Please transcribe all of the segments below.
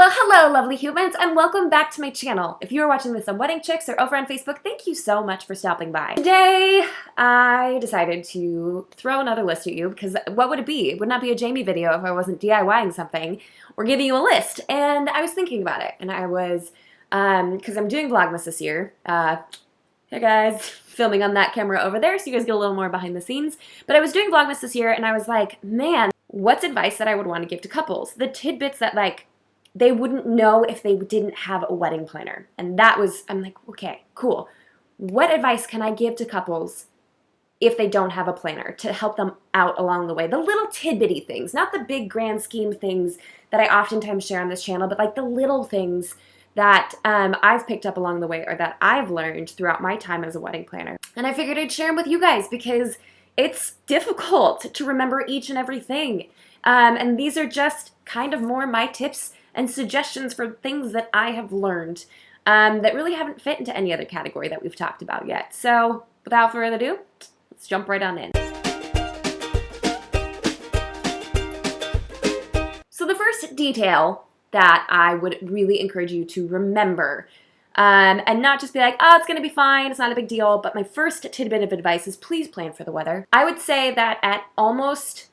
Well, hello lovely humans, and welcome back to my channel. If you are watching this on Wedding Chicks or over on Facebook, thank you so much for stopping by. Today, I decided to throw another list at you because what would it be? It would not be a Jamie video if I wasn't DIYing something or giving you a list. And I was thinking about it, and I was, because I'm doing Vlogmas this year. Hey guys, filming on that camera over there so you guys get a little more behind the scenes. But I was doing Vlogmas this year, and I was like, man, what's advice that I would want to give to couples? The tidbits that they wouldn't know if they didn't have a wedding planner. And that was, I'm like, okay, cool. What advice can I give to couples if they don't have a planner to help them out along the way? The little tidbitty things, not the big grand scheme things that I oftentimes share on this channel, but like the little things that I've picked up along the way or that I've learned throughout my time as a wedding planner. And I figured I'd share them with you guys because it's difficult to remember each and everything. And these are just kind of more my tips and suggestions for things that I have learned that really haven't fit into any other category that we've talked about yet. So without further ado, let's jump right on in. So the first detail that I would really encourage you to remember, and not just be like, oh, it's going to be fine, it's not a big deal, but my first tidbit of advice is please plan for the weather. I would say that at almost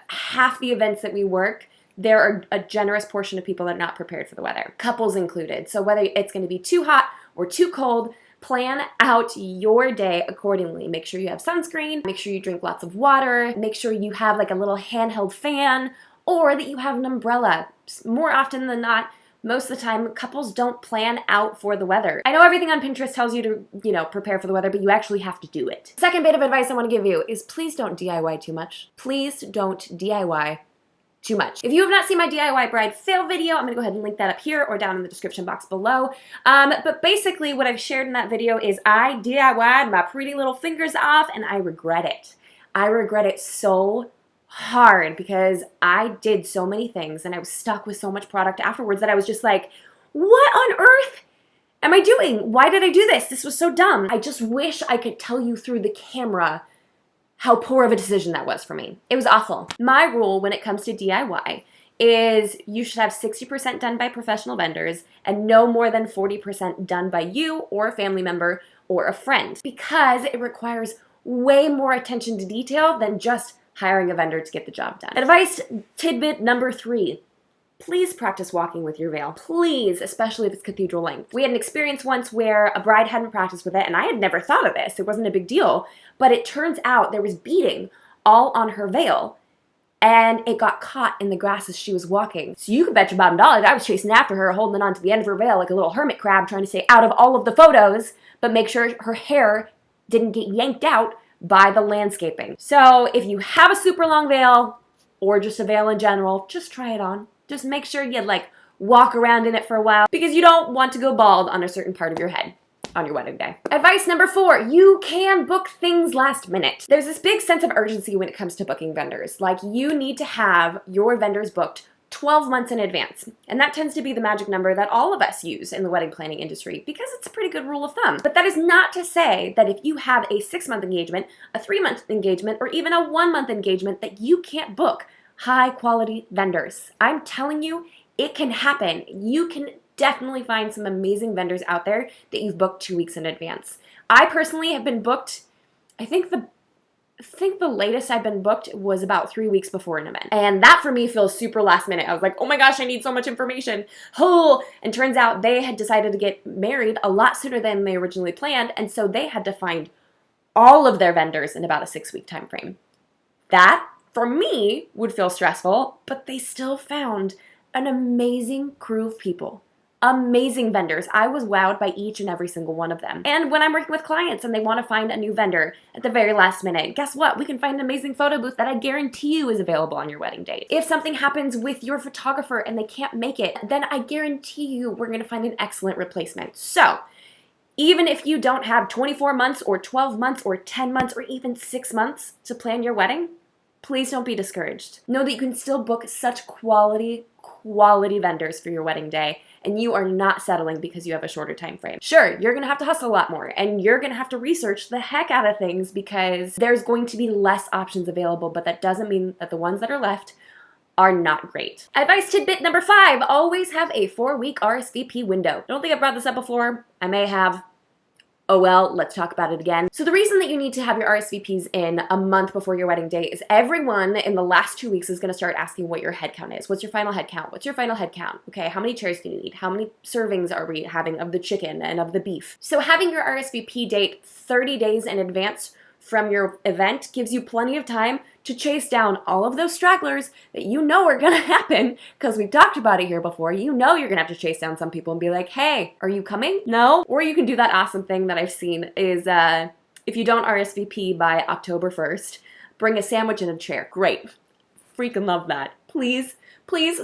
half the events that we work, there are a generous portion of people that are not prepared for the weather, couples included. So whether it's going to be too hot or too cold, plan out your day accordingly. Make sure you have sunscreen, make sure you drink lots of water, make sure you have like a little handheld fan, or that you have an umbrella. More often than not, most of the time, couples don't plan out for the weather. I know everything on Pinterest tells you to, prepare for the weather, but you actually have to do it. Second bit of advice I want to give you is please don't DIY too much. Please don't DIY too much. If you have not seen my DIY bride fail video, I'm gonna go ahead and link that up here or down in the description box below. But basically what I've shared in that video is I DIY'd my pretty little fingers off and I regret it. I regret it so hard because I did so many things and I was stuck with so much product afterwards that I was just like, what on earth am I doing? Why did I do this? This was so dumb. I just wish I could tell you through the camera how poor of a decision that was for me. It was awful. My rule when it comes to DIY is you should have 60% done by professional vendors and no more than 40% done by you or a family member or a friend because it requires way more attention to detail than just hiring a vendor to get the job done. Advice tidbit number 3. Please practice walking with your veil. Please, especially if it's cathedral length. We had an experience once where a bride hadn't practiced with it, and I had never thought of this. It wasn't a big deal, but it turns out there was beading all on her veil, and it got caught in the grass as she was walking. So you could bet your bottom dollar that I was chasing after her, holding on to the end of her veil like a little hermit crab, trying to stay out of all of the photos, but make sure her hair didn't get yanked out by the landscaping. So if you have a super long veil, or just a veil in general, just try it on. Just make sure you walk around in it for a while because you don't want to go bald on a certain part of your head on your wedding day. Advice number 4, you can book things last minute. There's this big sense of urgency when it comes to booking vendors. Like you need to have your vendors booked 12 months in advance. And that tends to be the magic number that all of us use in the wedding planning industry because it's a pretty good rule of thumb. But that is not to say that if you have a 6-month engagement, a 3-month engagement, or even a 1-month engagement that you can't book high quality vendors. I'm telling you, it can happen. You can definitely find some amazing vendors out there that you've booked 2 weeks in advance. I personally have been booked, I think the latest I've been booked was about 3 weeks before an event. And that for me feels super last minute. I was like, oh my gosh, I need so much information. Oh, and turns out they had decided to get married a lot sooner than they originally planned. And so they had to find all of their vendors in about a 6-week time frame. That for me would feel stressful, but they still found an amazing crew of people. Amazing vendors. I was wowed by each and every single one of them. And when I'm working with clients and they want to find a new vendor at the very last minute, guess what? We can find an amazing photo booth that I guarantee you is available on your wedding date. If something happens with your photographer and they can't make it, then I guarantee you we're going to find an excellent replacement. So even if you don't have 24 months or 12 months or 10 months or even 6 months to plan your wedding, please don't be discouraged. Know that you can still book such quality vendors for your wedding day, and you are not settling because you have a shorter time frame. Sure, you're gonna have to hustle a lot more, and you're gonna have to research the heck out of things because there's going to be less options available, but that doesn't mean that the ones that are left are not great. Advice tidbit number 5, always have a 4-week RSVP window. I don't think I've brought this up before. I may have. Oh well, let's talk about it again. So the reason that you need to have your RSVPs in a month before your wedding day is everyone in the last 2 weeks is going to start asking what your head count is. What's your final head count? What's your final head count? Okay, how many chairs do you need? How many servings are we having of the chicken and of the beef? So having your RSVP date 30 days in advance from your event gives you plenty of time to chase down all of those stragglers that you know are going to happen, because we've talked about it here before. You know you're going to have to chase down some people and be like, hey, are you coming? No? Or you can do that awesome thing that I've seen is if you don't RSVP by October 1st, bring a sandwich and a chair. Great. Freaking love that. Please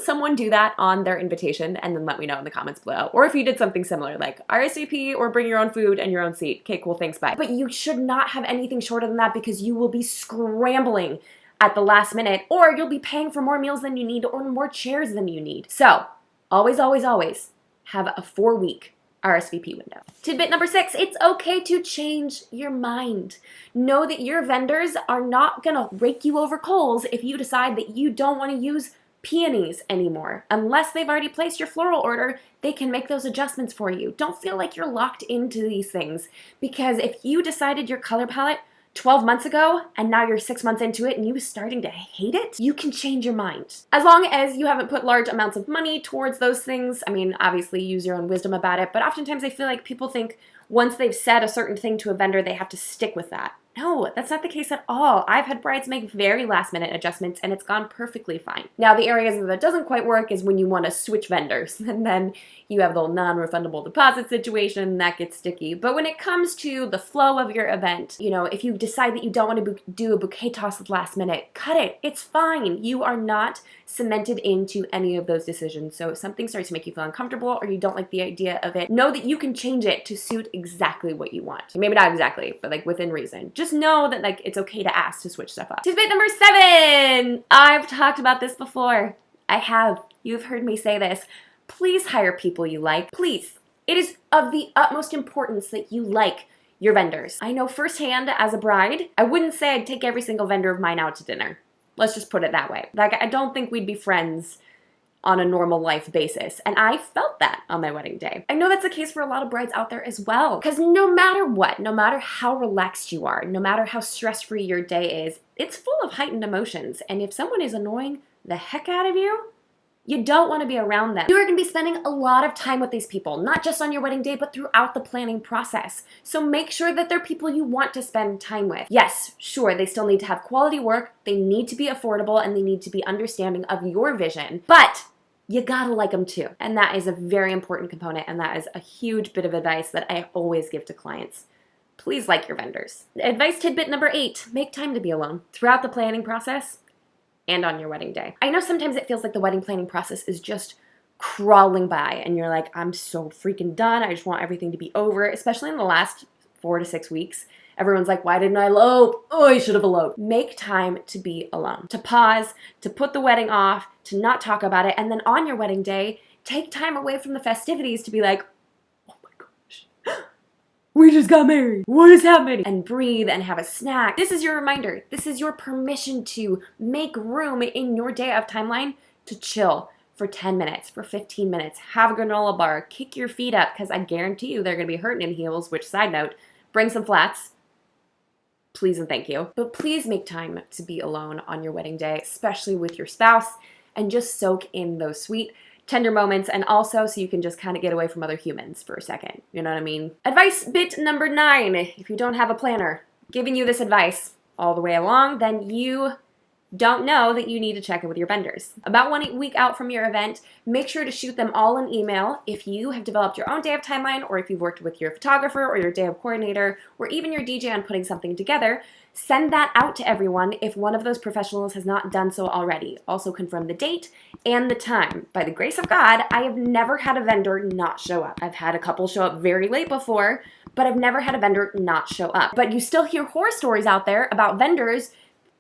someone do that on their invitation and then let me know in the comments below. Or if you did something similar, like RSVP or bring your own food and your own seat. Okay, cool, thanks, bye. But you should not have anything shorter than that, because you will be scrambling at the last minute, or you'll be paying for more meals than you need or more chairs than you need. So always, always, always have a 4-week RSVP window. Tidbit number 6, it's okay to change your mind. Know that your vendors are not gonna rake you over coals if you decide that you don't want to use peonies anymore. Unless they've already placed your floral order, they can make those adjustments for you. Don't feel like you're locked into these things, because if you decided your color palette 12 months ago and now you're 6 months into it and you starting to hate it, you can change your mind. As long as you haven't put large amounts of money towards those things. I mean, obviously use your own wisdom about it, but oftentimes I feel like people think once they've said a certain thing to a vendor, they have to stick with that. No, that's not the case at all. I've had brides make very last-minute adjustments and it's gone perfectly fine. Now, the areas that doesn't quite work is when you want to switch vendors, and then you have the whole non-refundable deposit situation, that gets sticky. But when it comes to the flow of your event, you know, if you decide that you don't want to do a bouquet toss at the last minute, cut it. It's fine. You are not cemented into any of those decisions. So if something starts to make you feel uncomfortable or you don't like the idea of it, know that you can change it to suit exactly what you want. Maybe not exactly, but like within reason. Just know that like it's okay to ask to switch stuff up. Tidbit number 7. I've talked about this before. I have. You've heard me say this. Please hire people you like. Please. It is of the utmost importance that you like your vendors. I know firsthand as a bride, I wouldn't say I'd take every single vendor of mine out to dinner. Let's just put it that way. Like, I don't think we'd be friends on a normal life basis. And I felt that on my wedding day. I know that's the case for a lot of brides out there as well. Because no matter what, no matter how relaxed you are, no matter how stress-free your day is, it's full of heightened emotions. And if someone is annoying the heck out of you, you don't want to be around them. You are going to be spending a lot of time with these people, not just on your wedding day, but throughout the planning process. So make sure that they're people you want to spend time with. Yes, sure, they still need to have quality work, they need to be affordable, and they need to be understanding of your vision, but you gotta like them too. And that is a very important component, and that is a huge bit of advice that I always give to clients. Please like your vendors. Advice tidbit number 8, make time to be alone. Throughout the planning process, and on your wedding day. I know sometimes it feels like the wedding planning process is just crawling by and you're like, I'm so freaking done. I just want everything to be over, especially in the last 4 to 6 weeks. Everyone's like, why didn't I elope? Oh, I should have eloped. Make time to be alone, to pause, to put the wedding off, to not talk about it. And then on your wedding day, take time away from the festivities to be like, we just got married. What is happening? And breathe and have a snack. This is your reminder. This is your permission to make room in your day of timeline to chill for 10 minutes, for 15 minutes. Have a granola bar. Kick your feet up, because I guarantee you they're going to be hurting in heels, which, side note, bring some flats. Please and thank you. But please make time to be alone on your wedding day, especially with your spouse, and just soak in those sweet, tender moments, and also so you can just kind of get away from other humans for a second. You know what I mean? Advice bit number 9. If you don't have a planner giving you this advice all the way along, then you don't know that you need to check in with your vendors. About 1 week out from your event, make sure to shoot them all an email if you have developed your own day of timeline, or if you've worked with your photographer or your day of coordinator, or even your DJ on putting something together. Send that out to everyone if one of those professionals has not done so already. Also confirm the date and the time. By the grace of God, I have never had a vendor not show up. I've had a couple show up very late before, but I've never had a vendor not show up. But you still hear horror stories out there about vendors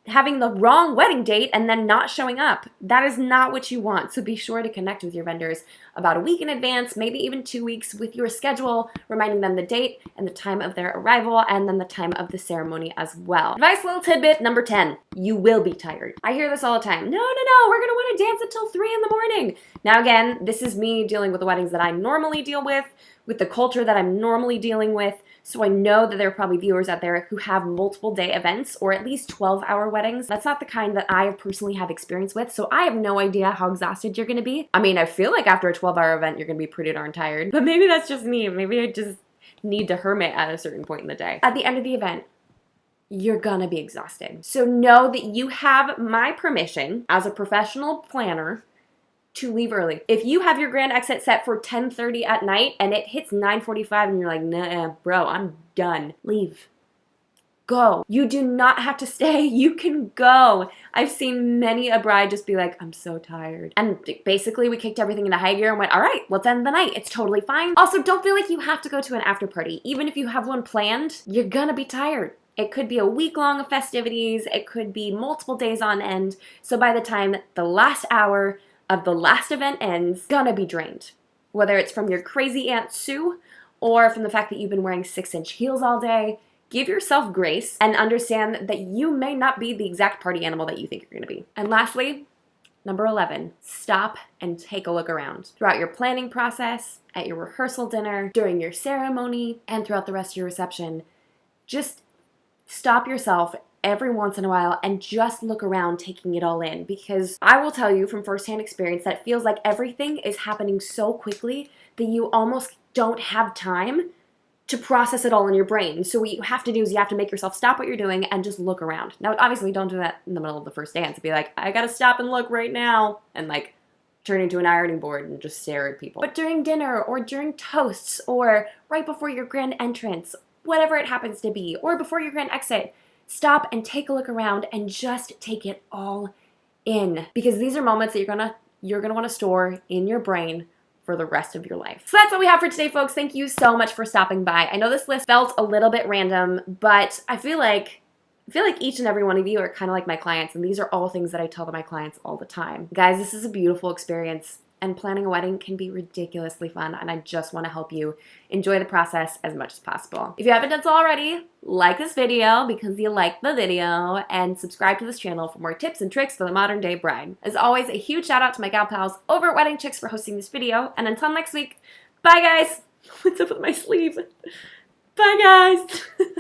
having the wrong wedding date and then not showing up. That is not what you want. So be sure to connect with your vendors about a week in advance, maybe even 2 weeks, with your schedule, reminding them the date and the time of their arrival and then the time of the ceremony as well. Advice little tidbit number 10, you will be tired. I hear this all the time. No, we're gonna wanna dance until 3 in the morning. Now again, this is me dealing with the weddings that I normally deal with the culture that I'm normally dealing with. So I know that there are probably viewers out there who have multiple day events or at least 12-hour weddings. That's not the kind that I personally have experience with, so I have no idea how exhausted you're gonna be. I mean, I feel like after a 12-hour event, you're gonna be pretty darn tired, but maybe that's just me. Maybe I just need to hermit at a certain point in the day. At the end of the event, you're gonna be exhausted. So know that you have my permission as a professional planner to leave early. If you have your grand exit set for 10:30 at night and it hits 9:45 and you're like, nah, bro, I'm done, leave. Go. You do not have to stay. You can go. I've seen many a bride just be like, I'm so tired. And basically we kicked everything into high gear and went, all right, let's end the night. It's totally fine. Also, don't feel like you have to go to an after party. Even if you have one planned, you're gonna be tired. It could be a week-long of festivities. It could be multiple days on end. So by the time the last hour of the last event ends, gonna be drained. Whether it's from your crazy Aunt Sue or from the fact that you've been wearing 6-inch heels all day, give yourself grace and understand that you may not be the exact party animal that you think you're gonna be. And lastly, number 11, stop and take a look around. Throughout your planning process, at your rehearsal dinner, during your ceremony, and throughout the rest of your reception, just stop yourself every once in a while and just look around, taking it all in, because I will tell you from firsthand experience that it feels like everything is happening so quickly that you almost don't have time to process it all in your brain. So what you have to do is you have to make yourself stop what you're doing and just look around. Now, obviously don't do that in the middle of the first dance. Be like, I gotta stop and look right now, and like turn into an ironing board and just stare at people. But during dinner or during toasts or right before your grand entrance, whatever it happens to be, or before your grand exit, stop and take a look around and just take it all in, because these are moments that you're gonna want to store in your brain for the rest of your life. So that's what we have for today, folks. Thank you so much for stopping by. I know this list felt a little bit random, but I feel like each and every one of you are kind of like my clients, and these are all things that I tell my clients all the time. Guys, this is a beautiful experience. And planning a wedding can be ridiculously fun, and I just want to help you enjoy the process as much as possible. If you haven't done so already, like this video because you like the video, and subscribe to this channel for more tips and tricks for the modern day bride. As always, a huge shout out to my gal pals over at Wedding Chicks for hosting this video, and until next week, bye guys! What's up with my sleeve? Bye guys!